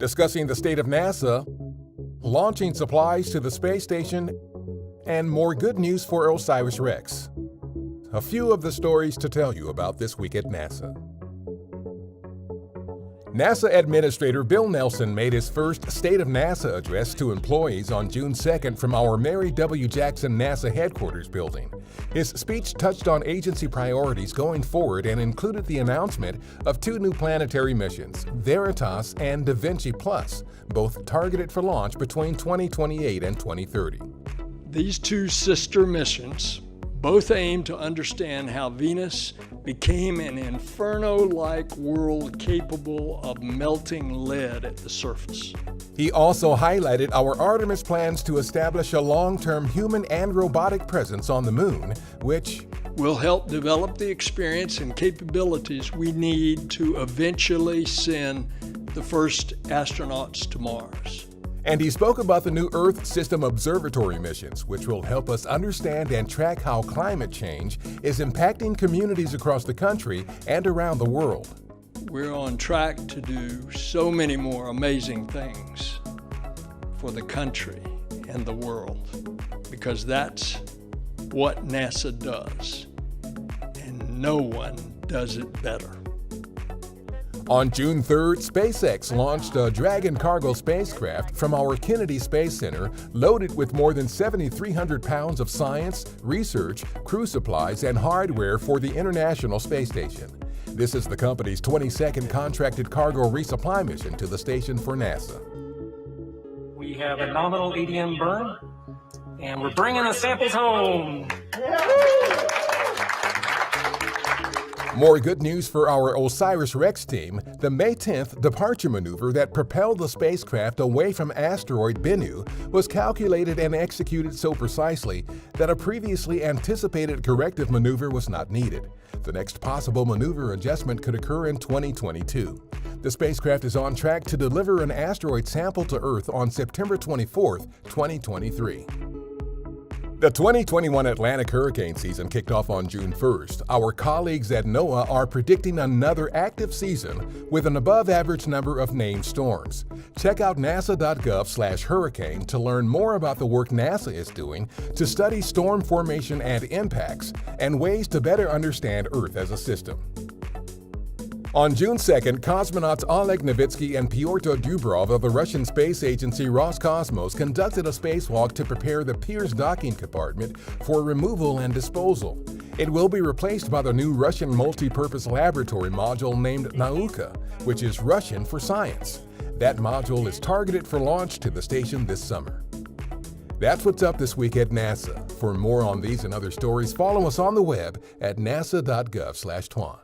discussing the state of NASA, launching supplies to the space station, and more good news for OSIRIS-REx. A few of the stories to tell you about this week at NASA. NASA Administrator Bill Nelson made his first State of NASA address to employees on June 2nd from our Mary W. Jackson NASA headquarters building. His speech touched on agency priorities going forward and included the announcement of two new planetary missions, Veritas and Da Vinci Plus, both targeted for launch between 2028 and 2030. These two sister missions both aim to understand how Venus became an inferno-like world capable of melting lead at the surface. He also highlighted our Artemis plans to establish a long-term human and robotic presence on the Moon, which will help develop the experience and capabilities we need to eventually send the first astronauts to Mars. And he spoke about the new Earth System Observatory missions, which will help us understand and track how climate change is impacting communities across the country and around the world. We're on track to do so many more amazing things for the country and the world, because that's what NASA does, and no one does it better. On June 3rd, SpaceX launched a Dragon cargo spacecraft from our Kennedy Space Center loaded with more than 7,300 pounds of science, research, crew supplies, and hardware for the International Space Station. This is the company's 22nd contracted cargo resupply mission to the station for NASA. We have a nominal ADM burn, and we're bringing the samples home. More good news for our OSIRIS-REx team. The May 10th departure maneuver that propelled the spacecraft away from asteroid Bennu was calculated and executed so precisely that a previously anticipated corrective maneuver was not needed. The next possible maneuver adjustment could occur in 2022. The spacecraft is on track to deliver an asteroid sample to Earth on September 24th, 2023. The 2021 Atlantic hurricane season kicked off on June 1st. Our colleagues at NOAA are predicting another active season with an above-average number of named storms. Check out nasa.gov/hurricane to learn more about the work NASA is doing to study storm formation and impacts, and ways to better understand Earth as a system. On June 2nd, cosmonauts Oleg Novitsky and Pyotr Dubrov of the Russian space agency Roscosmos conducted a spacewalk to prepare the Pirs docking compartment for removal and disposal. It will be replaced by the new Russian multi-purpose laboratory module named Nauka, which is Russian for science. That module is targeted for launch to the station this summer. That's what's up this week at NASA. For more on these and other stories, follow us on the web at nasa.gov/twan.